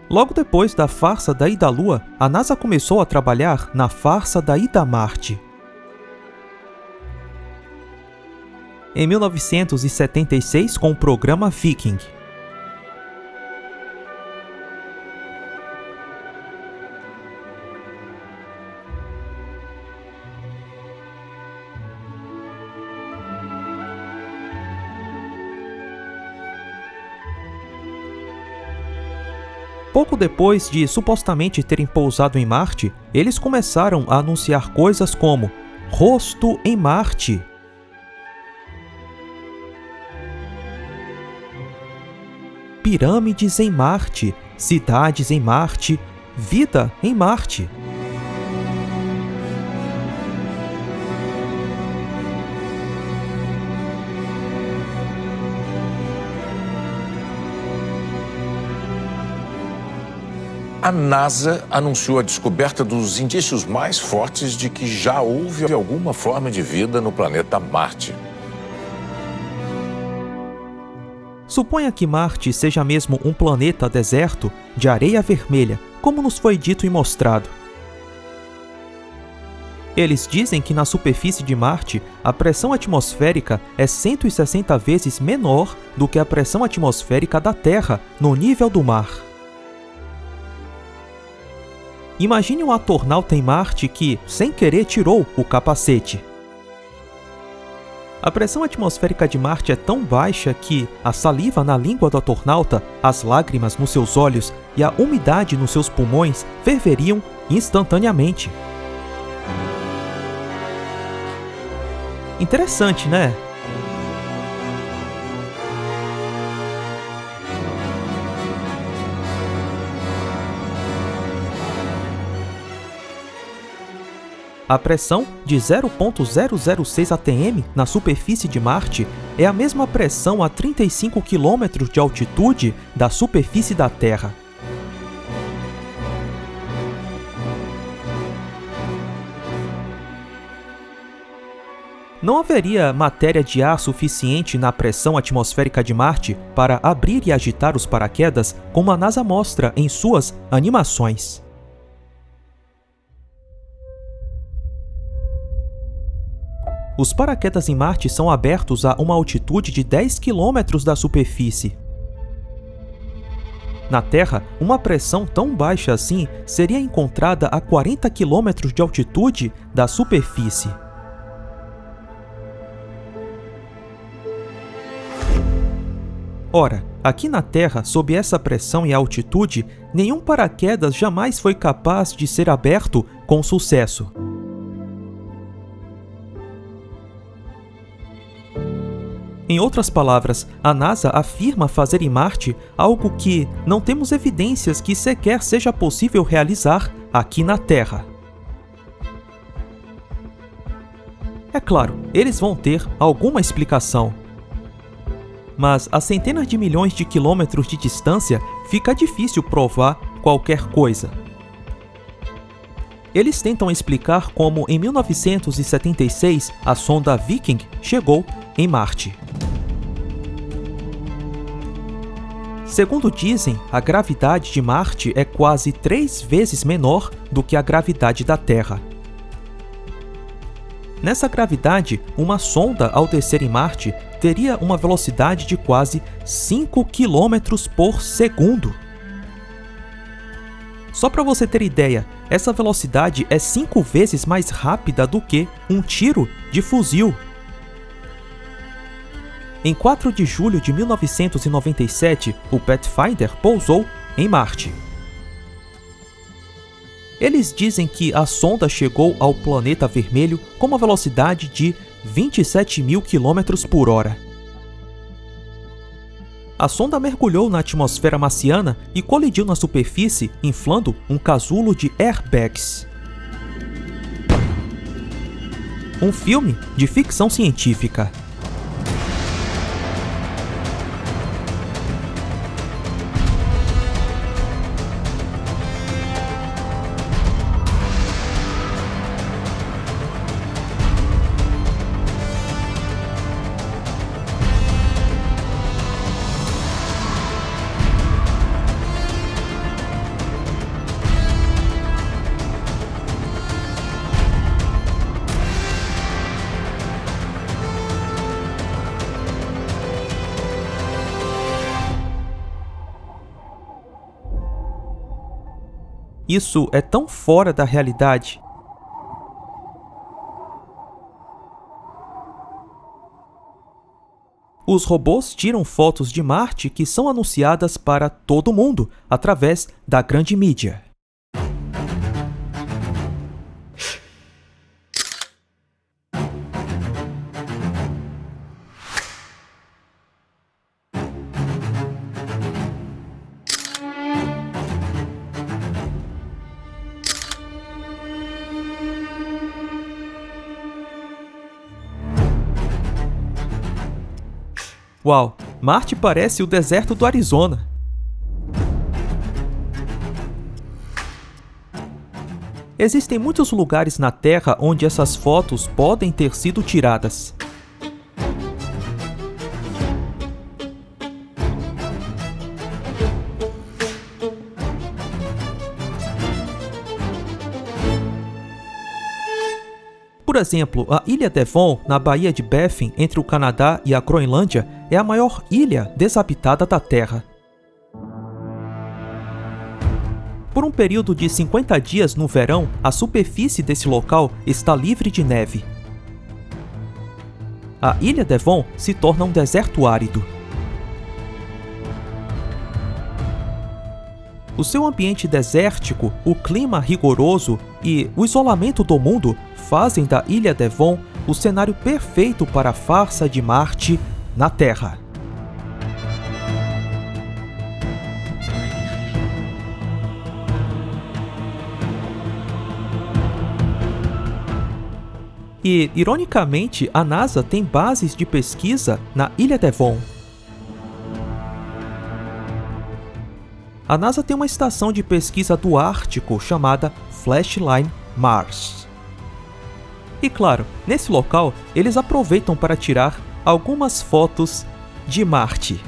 Logo depois da farsa da ida à Lua, a NASA começou a trabalhar na farsa da ida a Marte. Em 1976, com o programa Viking. Pouco depois de supostamente terem pousado em Marte, eles começaram a anunciar coisas como rosto em Marte, pirâmides em Marte, cidades em Marte, vida em Marte. A NASA anunciou a descoberta dos indícios mais fortes de que já houve alguma forma de vida no planeta Marte. Suponha que Marte seja mesmo um planeta deserto de areia vermelha, como nos foi dito e mostrado. Eles dizem que na superfície de Marte, a pressão atmosférica é 160 vezes menor do que a pressão atmosférica da Terra no nível do mar. Imagine um astronauta em Marte que, sem querer, tirou o capacete. A pressão atmosférica de Marte é tão baixa que a saliva na língua do astronauta, as lágrimas nos seus olhos e a umidade nos seus pulmões ferveriam instantaneamente. Interessante, né? A pressão de 0,006 atm na superfície de Marte é a mesma pressão a 35 km de altitude da superfície da Terra. Não haveria matéria de ar suficiente na pressão atmosférica de Marte para abrir e agitar os paraquedas, como a NASA mostra em suas animações. Os paraquedas em Marte são abertos a uma altitude de 10 km da superfície. Na Terra, uma pressão tão baixa assim seria encontrada a 40 km de altitude da superfície. Ora, aqui na Terra, sob essa pressão e altitude, nenhum paraquedas jamais foi capaz de ser aberto com sucesso. Em outras palavras, a NASA afirma fazer em Marte algo que não temos evidências que sequer seja possível realizar aqui na Terra. É claro, eles vão ter alguma explicação. Mas a centenas de milhões de quilômetros de distância fica difícil provar qualquer coisa. Eles tentam explicar como em 1976 a sonda Viking chegou em Marte. Segundo dizem, a gravidade de Marte é quase 3 vezes menor do que a gravidade da Terra. Nessa gravidade, uma sonda ao descer em Marte teria uma velocidade de quase 5 km por segundo. Só para você ter ideia, essa velocidade é 5 vezes mais rápida do que um tiro de fuzil. Em 4 de julho de 1997, o Pathfinder pousou em Marte. Eles dizem que a sonda chegou ao planeta vermelho com uma velocidade de 27.000 km por hora. A sonda mergulhou na atmosfera marciana e colidiu na superfície, inflando um casulo de airbags. Um filme de ficção científica. Isso é tão fora da realidade. Os robôs tiram fotos de Marte que são anunciadas para todo mundo através da grande mídia. Uau, Marte parece o deserto do Arizona. Existem muitos lugares na Terra onde essas fotos podem ter sido tiradas. Por exemplo, a Ilha Devon, na Baía de Baffin, entre o Canadá e a Groenlândia, é a maior ilha desabitada da Terra. Por um período de 50 dias no verão, a superfície desse local está livre de neve. A Ilha Devon se torna um deserto árido. O seu ambiente desértico, o clima rigoroso e o isolamento do mundo fazem da Ilha Devon o cenário perfeito para a farsa de Marte na Terra. E, ironicamente, a NASA tem bases de pesquisa na Ilha Devon. A NASA tem uma estação de pesquisa do Ártico chamada Flashline Mars. E claro, nesse local, eles aproveitam para tirar algumas fotos de Marte.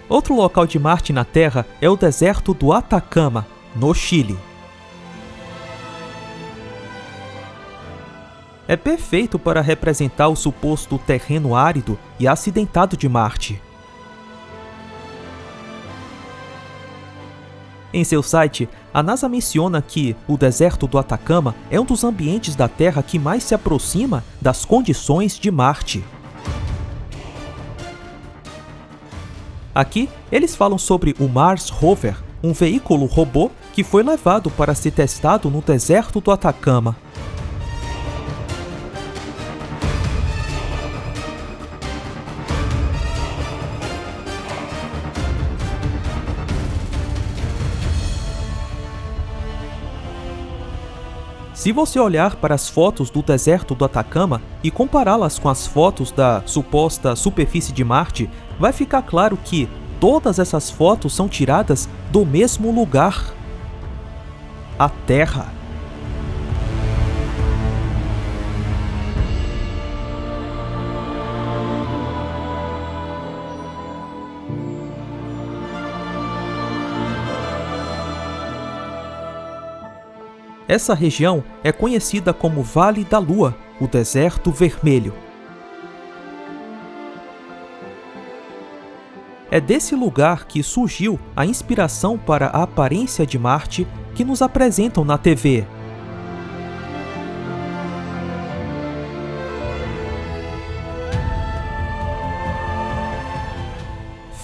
Outro local de Marte na Terra é o deserto do Atacama, no Chile. É perfeito para representar o suposto terreno árido e acidentado de Marte. Em seu site, a NASA menciona que o deserto do Atacama é um dos ambientes da Terra que mais se aproxima das condições de Marte. Aqui, eles falam sobre o Mars Rover, um veículo robô que foi levado para ser testado no deserto do Atacama. Se você olhar para as fotos do deserto do Atacama e compará-las com as fotos da suposta superfície de Marte, vai ficar claro que todas essas fotos são tiradas do mesmo lugar: a Terra. Essa região é conhecida como Vale da Lua, o Deserto Vermelho. É desse lugar que surgiu a inspiração para a aparência de Marte que nos apresentam na TV.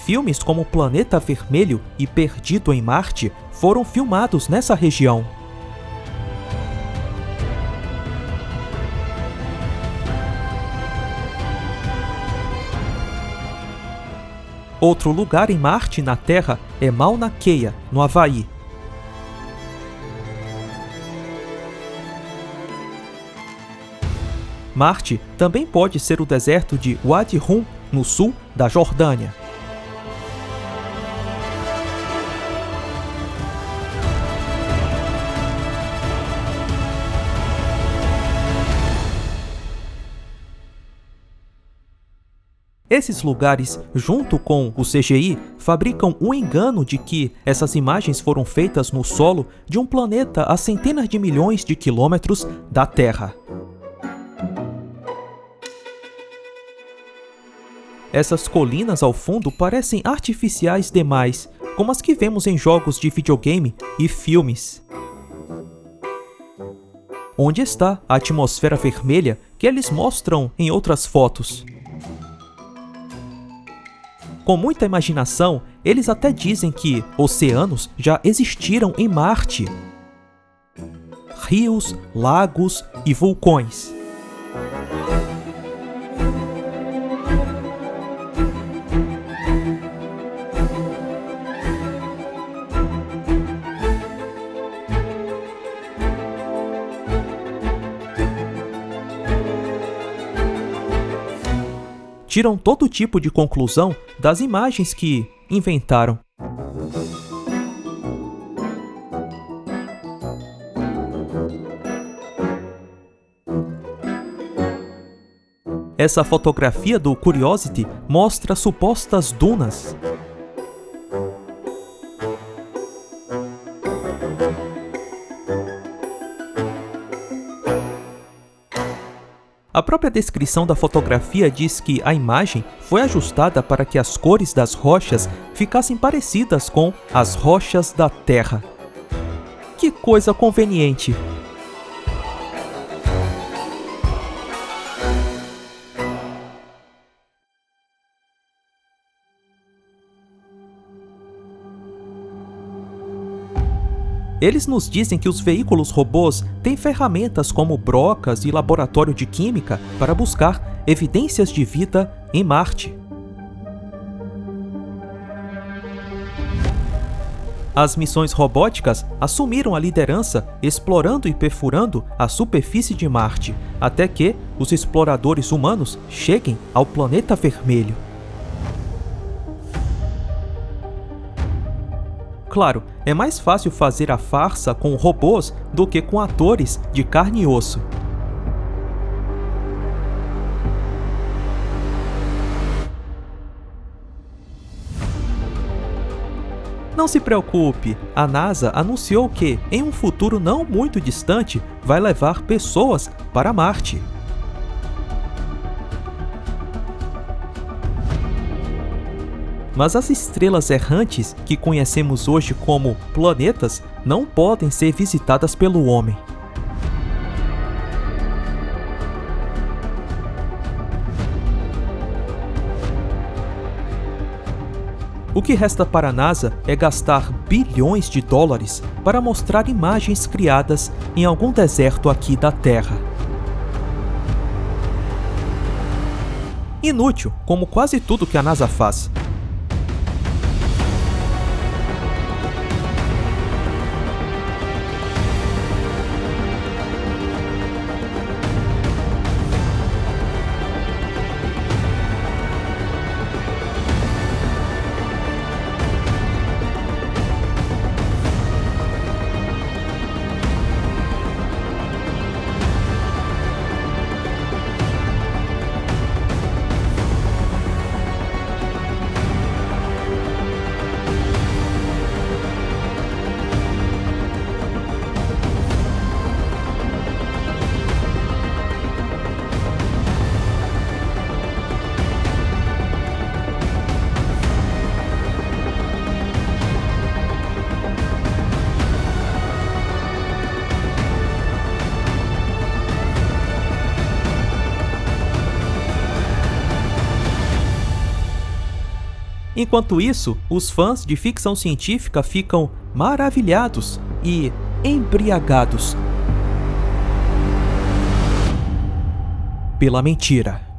Filmes como Planeta Vermelho e Perdido em Marte foram filmados nessa região. Outro lugar em Marte na Terra é Mauna Kea, no Havaí. Marte também pode ser o deserto de Wadi Rum, no sul da Jordânia. Esses lugares, junto com o CGI, fabricam o engano de que essas imagens foram feitas no solo de um planeta a centenas de milhões de quilômetros da Terra. Essas colinas ao fundo parecem artificiais demais, como as que vemos em jogos de videogame e filmes. Onde está a atmosfera vermelha que eles mostram em outras fotos? Com muita imaginação, eles até dizem que oceanos já existiram em Marte. Rios, lagos e vulcões. Tiram todo tipo de conclusão das imagens que inventaram. Essa fotografia do Curiosity mostra supostas dunas. A própria descrição da fotografia diz que a imagem foi ajustada para que as cores das rochas ficassem parecidas com as rochas da Terra. Que coisa conveniente! Eles nos dizem que os veículos robôs têm ferramentas como brocas e laboratório de química para buscar evidências de vida em Marte. As missões robóticas assumiram a liderança explorando e perfurando a superfície de Marte, até que os exploradores humanos cheguem ao planeta vermelho. Claro, é mais fácil fazer a farsa com robôs do que com atores de carne e osso. Não se preocupe, a NASA anunciou que, em um futuro não muito distante, vai levar pessoas para Marte. Mas as estrelas errantes que conhecemos hoje como planetas não podem ser visitadas pelo homem. O que resta para a NASA é gastar bilhões de dólares para mostrar imagens criadas em algum deserto aqui da Terra. Inútil, como quase tudo que a NASA faz. Enquanto isso, os fãs de ficção científica ficam maravilhados e embriagados pela mentira.